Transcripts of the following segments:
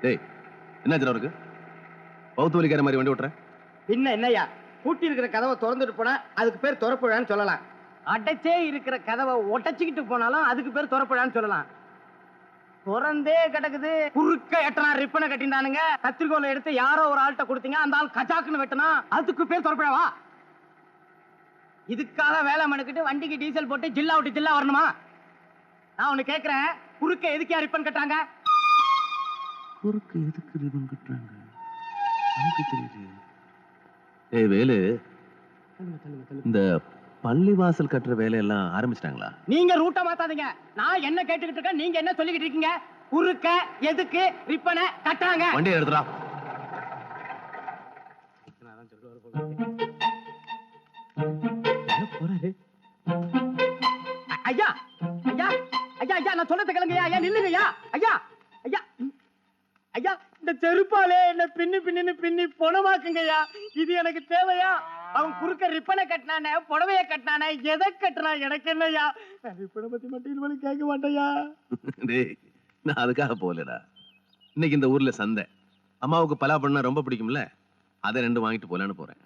டேய் என்ன அவருக்கு பௌத்த வலிக்கார மாதிரி வண்டி ஓட்டுற? பின்ன என்னையா, பூட்டி இருக்கிற கதவை திறந்துட்டு போனா அதுக்கு பேர் திறப்புழான்னு சொல்லலாம். அடைச்சே இருக்கிற கதவை ஒட்டச்சிக்கிட்டு போனாலும் அதுக்கு பேர் திறப்புழான்னு சொல்லலாம். திறந்தே கிடக்குது, குறுக்க எட்டனா ரிப்பனை கட்டினானுங்க, கத்திரிக்கோலை எடுத்து யாரோ ஒரு ஆள்கிட்ட கொடுத்தீங்க, அந்த ஆள் கச்சாக்குன்னு வெட்டனா அதுக்கு பேர் திறப்புழாவா? இதுக்காக வேலை மனுக்கிட்டு வண்டிக்கு டீசல் போட்டு ஜில்லா விட்டு ஜில்லா வரணுமா? நான் ஒண்ணு கேக்குறேன், குறுக்க எதுக்கே ரிப்பன் கட்டாங்க? குறுக்க எதுக்கு ரிப்பன் கட்டுறாங்க எனக்கு தெரியல. ஏய் வேலு, இந்த பள்ளிவாசல் கட்டுற வேலையெல்லாம் ஆரம்பிச்சிட்டாங்களா? நீங்க ரூட்ட மாத்தாதீங்க. நான் என்ன கேட்டுக்கிட்டு இருக்கேன், நீங்க என்ன சொல்லிக்கிட்டு இருக்கீங்க? குறுக்க எதுக்கு ரிப்பனை கட்டாங்க? வண்டியை எடுத்துடா. ஐயா ஐயா ஐயா ஐயா, நான் சொல்றத கேளுங்கய்யா. ஐயா நில்லுங்கய்யா. ஐயா ஐயா ஐயா, இந்த செருப்பாலே என்ன பின்னி பின்னு பின்னி பொணமாக்குங்கய்யா. இது எனக்கு தேவையா? அவன் குறுக்க ரிப்பனை கட்டினானே, புடவைய கட்டினானே, எதை கட்டினா எனக்கு என்னையா? ரிப்பனை பத்தி மட்டும் இனிமேல் கேட்க மாட்டேயா. டேய் நான் அதுக்காக போகலடா. இன்னைக்கு இந்த ஊர்ல சந்தை, அம்மாவுக்கு பலா பண்ண ரொம்ப பிடிக்கும்ல, அதை 2 வாங்கிட்டு போலான்னு போறேன்.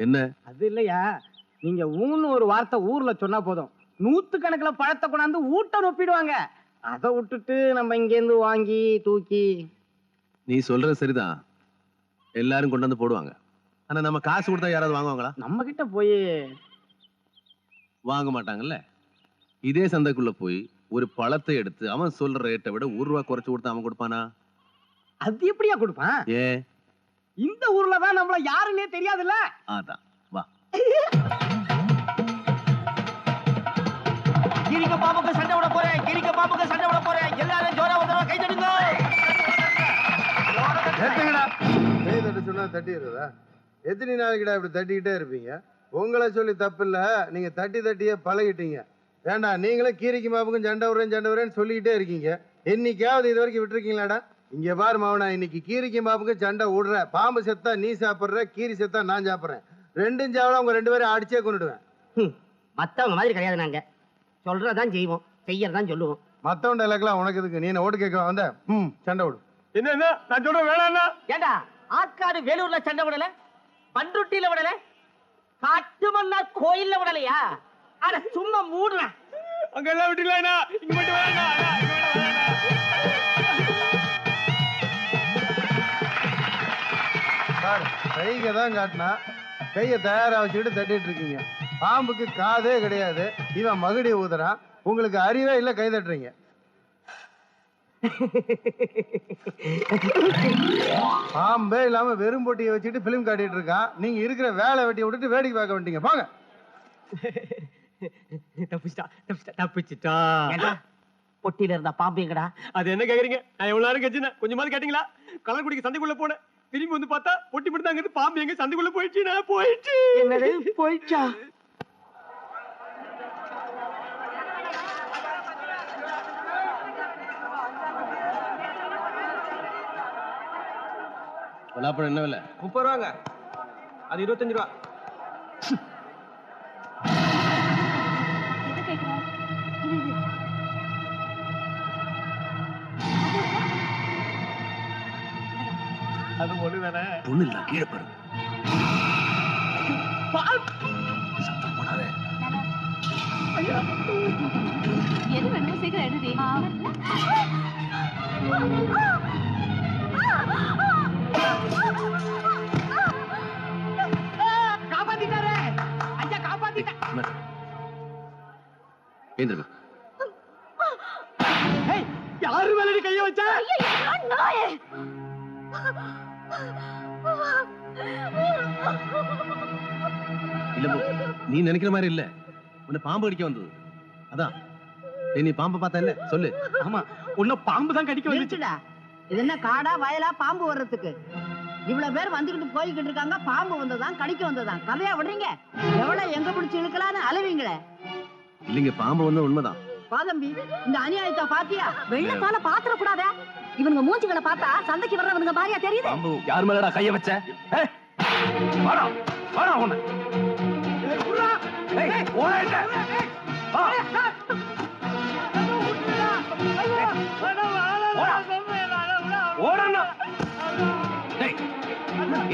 என்ன அது இல்லையா, நீங்க ஊன்னு ஒரு வார்த்தை ஊர்ல சொன்னா போதும், 100 கணக்குல பழத்தை கொண்டாந்து ஊட்ட நொப்பிடுவாங்க. அதை விட்டுட்டு நம்ம இங்க இருந்து வாங்கி தூக்கி. நீ சொல்றது சரிதான், எல்லாரும் கொண்டு வந்து போடுவாங்க. ஆனா நம்ம காசு கொடுத்தா யாராவது வாங்குவாங்களா? நம்ம கிட்ட போய் வாங்க மாட்டாங்கல்ல. இதே சந்தைக்குள்ள போய் ஒரு பழத்தை எடுத்து அவன் சொல்ற ரேட்டை விட 1 ரூபா குறைச்சு கொடுத்தா அவன் கொடுப்பானா? அது எப்படியா கொடுப்பான்? ஏன்? இந்த ஊர்ல தான் நம்மள யாருன்னே தெரியாதுல்ல. அதான் வா. கிரிக்க பாம்புக்கு சண்டை விட போறேன், கிரிக்க பாம்புக்கு சண்டை விட போறேன். எல்லாரும் ஜோரா ஒரு கை தட்டுங்க. கை தட்ட சொன்னா தட்டிடுறதா? எத்தனை நாளைக்குடா இப்படி தட்டிக்கிட்டே இருப்பீங்க? உங்களை சொல்லி தப்பு இல்ல, நீங்க தட்டி தட்டியே பழகிட்டீங்க. ஏண்டா நீங்களும் கீரிக்கு மாப்புக்கும் சண்டை விடுறேன்னு சொல்லிக்கிட்டே இருக்கீங்க. என்னைக்காவது இது வரைக்கும் விட்டுருக்கீங்களாடா? இங்க பாரு மாவனா, இன்னைக்கு கீரிக்கு மாப்புக்கும் சண்டை விடுற. பாம்பு செத்தா நீ சாப்பிடுற, கீரி செத்தா நான் சாப்பிடுறேன். 2 சாவல உங்க 2 பேரும் அடிச்சே கொண்டுடுவேன். மத்தவங்க மாதிரி கிடையாது, நாங்க சொல்றதான் செய்வோம், செய்யறதான் சொல்லுவோம். மத்தவன் டைலாக்லாம் உனக்கு எதுக்கு? நீ என்ன ஓட்டு கேட்க வந்த? சண்டை விடு. என்ன நான் சொல்ற வேணாம்னா? ஏண்டா ஆற்காடு வேலூர்ல சண்டை விடல, பண்ருட்டியில விடல, காட்டுமன்னார் கோயில்ல விடலையா? அட சும்மா மூடுறேன். அங்க எல்லாம் விட்டுலானா, இங்க மட்டும் வேணாம். கைக்கு தான் காட்டினா கையை தயாரா வச்சுக்கிட்டு தட்டிட்டு இருக்கீங்க. பாம்புக்கு காதே கிடையாது, இவன் மகுடி ஊதுறான். உங்களுக்கு அறிவே இல்லை, கை தட்டுறீங்க. பாம்பே இல்லாம வெறும் பொட்டியை வச்சுட்டு பிலிம் காட்டிட்டு இருக்கான். நீங்க இருக்கிற வேலை வெட்டியை விட்டுட்டு வேடிக்கை பார்க்க வேண்டிங்க. போங்க. தப்பிச்சிட்டா. பொட்டியில இருந்தா பாம்பு எங்கடா? அது என்ன கேக்குறீங்க? நான் எவ்வளவு நேரம் கட்சினேன், கொஞ்சமாவது கேட்டீங்களா? கலர் குடிக்க சந்தைக்குள்ள போனேன், திரும்பி வந்து பார்த்தா பொட்டி மட்டும் தான் அங்கிட்டு. பாம்பு எங்க சந்தைக்குள்ள போயிடுச்சு. நான் போயிடுச்சு. என்னது போயிடுச்சா? பலாப்பழம் என்ன விலை? 30 ரூபாங்க. அது 25 ரூபா. அது ஒண்ணு தானே. பொண்ணு இல்ல, கீழே பாரு. சத்தம் போடாதே. எது வேணுமோ சீக்கிரம் எழுதி. காப்பாத்திட்டாரே ஐயா, காப்பாத்திட்டா. ஏந்திரு. ஏய், யாரு மேல நீ கைய வச்ச? நாயே. இல்ல நீ நினைக்கிற மாதிரி இல்ல, உன்னை பாம்பு கடிக்க வந்தது. அதான் நீ பாம்பை பார்த்தா இல்ல சொல்லு. ஆமா, உன்ன பாம்பு தான் கடிக்க வந்துச்சுடா. இது என்ன காடா வயலா பாம்பு வர்றதுக்கு? இவ்வளவு பேர் வந்துகிட்டு போய்கிட்டு இருக்காங்க, பாம்பு வந்ததான் கடிக்க வந்ததான் கதையா விடுறீங்க? எவ்வளவு எங்க பிடிச்சு இழுக்கலான்னு அலவீங்களே. இல்லைங்க, பாம்பு வந்து உண்மைதான். பாதம்பி, இந்த அநியாயத்தை பாத்தியா? வெள்ளத்தால பாத்திர கூடாதே. இவனுங்க மூஞ்சிகளை பார்த்தா சந்தைக்கு வர்றவனுங்க மாதிரியா தெரியுது? பாம்பு யார் மேலடா கைய வச்ச? வாடா வாடா உன்னை. ஏய் ஓடே. வா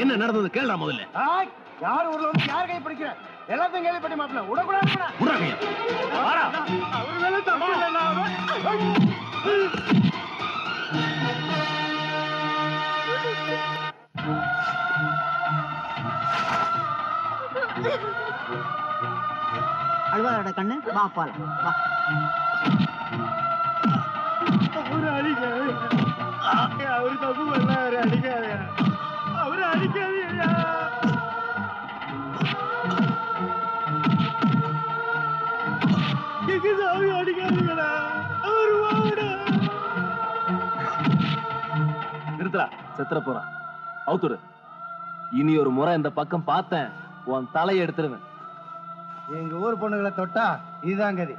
என்ன நடந்தது கேளுடா முதல்ல. யார் ஊர்ல வந்து யார் கை பிடிக்கிற எல்லாத்தையும் கேள்விப்பட்ட மாப்பிள்ள விடக்கூடாது. விட்றாங்கய்யா. வாடா. அவர் மேல தப்பு இல்லைண்ணா. அழுவாரோட கண்ணு வா போலாம் வா. அவரு அடிக்காது. அவரு தப்பு பண்ண அவரு அடிக்காது. அவரு அடிக்காது. எங்க சாமி அடிக்காதுங்கடா. அவரு வாடா. நிறுத்துறா, செத்துற போறான். அவுத்துரு. இனி ஒரு முறை இந்த பக்கம் பார்த்தேன், உன் தலையை எடுத்துருவேன். எங்க ஊர் பொண்ணுகளை தொட்டா இதுதான் கதி.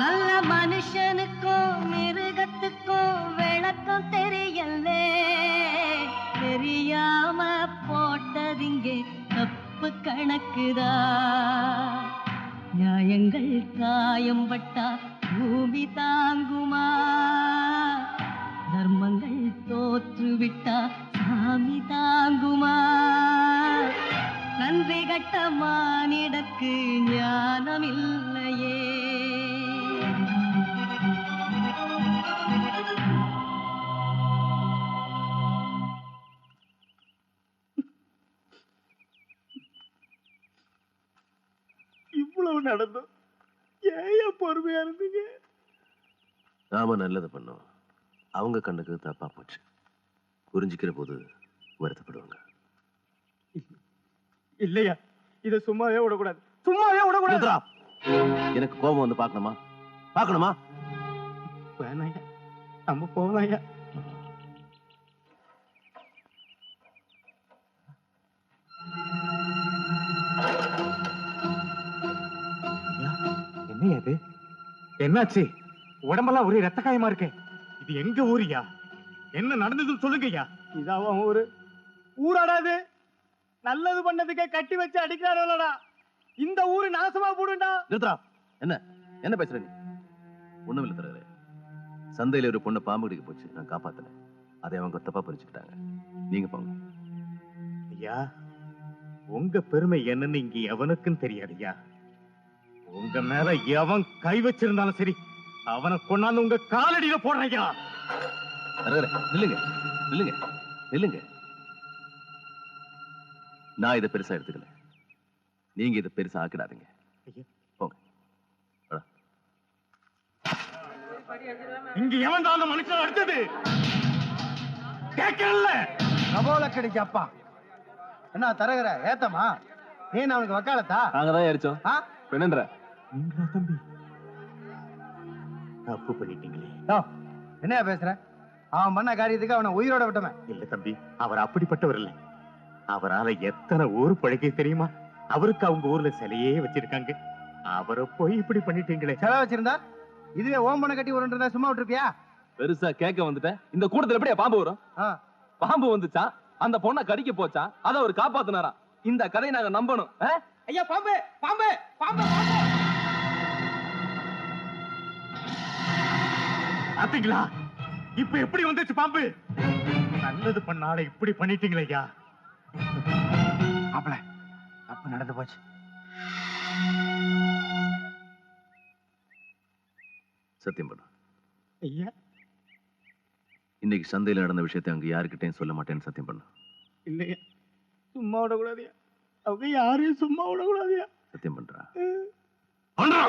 நல்ல மனுஷனுக்கும் மிருகத்துக்கும் விளக்கம் தெரியல, தெரியாம போட்டதிங்கே தப்பு கணக்குதா. நியாயங்கள் காயம் பட்டா பூமி தாங்குமா, தர்மங்கள் தோற்றுவிட்டா சாமி தாங்குமா. நன்றி கட்ட மானிடக்கு ஞானம் இல்லையே. இவ்வளவு நடந்தோம் ஏன் பொறுமையா இருந்தீங்க? நாம நல்லது பண்ணோம், அவங்க கண்ணுக்கு தப்பா போச்சு. புரிஞ்சுக்கிற போது வருத்தப்படுவாங்க. இல்லையா, இத சும்மாவே விடக்கூடாது. சும்மாவே விடக்கூடாது. நிறுத்துடா. எனக்கு கோபம் வந்து பார்க்கணுமா? பார்க்கணுமா? வேணாயா, நம்ம போகலாம்யா. என்னையா இது? என்னாச்சு? உடம்பெல்லாம் ஒரே ரத்த காயமா இருக்கு. இது எங்க ஊரியா? என்ன நடந்ததுன்னு சொல்லுங்கய்யா. இதான் அவன் ஊரு. ஊராடாது. நல்லது பண்ணதுக்கே கட்டி வச்சு அடிக்கிறாரோலடா. இந்த ஊரு நாசமா போடுண்டா. நிறுத்துடா. என்ன என்ன பேசுற நீ? ஒண்ணும் இல்ல தரகரே. சந்தையில ஒரு பொண்ணு பாம்பு கடிக்க போச்சு, நான் காப்பாத்தினேன். அதை அவங்க தப்பா புரிஞ்சுக்கிட்டாங்க. நீங்க போங்க. ஐயா, உங்க பெருமை என்னன்னு இங்க எவனுக்கும் தெரியாதுயா. உங்க மேல எவன் கை வச்சிருந்தாலும் சரி, அவனை கொண்டாந்து உங்க காலடியில போடுறையா. தரகரே, நில்லுங்க நில்லுங்க நில்லுங்க. நான் இதை பெருசா எடுத்துக்கல, நீங்க இதை பெருசா ஆக்கிடாதீங்க. போங்க. இங்க எவன் தான் அந்த மனுஷன் அடுத்தது கேட்கல. கபோலக்கடிக்கு அப்பா என்ன தரகற ஏத்தமா? நீ அவனுக்கு வக்காலத்தா? நாங்கதான் எரிச்சோம். பெண்ணன்ற நீங்களா தம்பி? தப்பு பண்ணிட்டீங்களே. என்ன பேசுற? அவன் பண்ண காரியத்துக்கு அவனை உயிரோட விட்டவன். இல்ல தம்பி, அவர் அப்படிப்பட்டவர் இல்லை. அவரால எத்தனை ஊர் பழகி தெரியுமா? அவருக்கு அவங்க ஊர்ல சிலையே வச்சிருக்காங்க. அவரை போய் இப்படி பண்ணிட்டீங்களே. செலவு வச்சிருந்தா இதுவே ஓம் பண்ண கட்டி ஒரு சும்மா விட்டுருப்பியா? பெருசா கேட்க வந்துட்டேன். இந்த கூட்டத்துல எப்படியா பாம்பு வரும்? பாம்பு வந்துச்சா, அந்த பொண்ணை கடிக்க போச்சா, அதை அவர் காப்பாத்தினாரா. இந்த கதையை நாங்க நம்பணும். ஐயா, பாம்பு பாம்பு பாம்பு பாம்பு. பாத்தீங்களா இப்ப எப்படி வந்துச்சு பாம்பு? நல்லது பண்ணால இப்படி பண்ணிட்டீங்களே ஐயா. மாப்பிள தப்பு நடந்து போச்சு. சத்தியம் பண்ணு. ஐயா, இன்னைக்கு சந்தையில நடந்த விஷயத்தை அங்க யாருக்கிட்டையும் சொல்ல மாட்டேன்னு சத்தியம் பண்ணு. இல்லையா, சும்மா விடக்கூடாதியா. அவங்க யாரையும் சும்மா விடக்கூடாதியா. சத்தியம் பண்றா. பண்றா.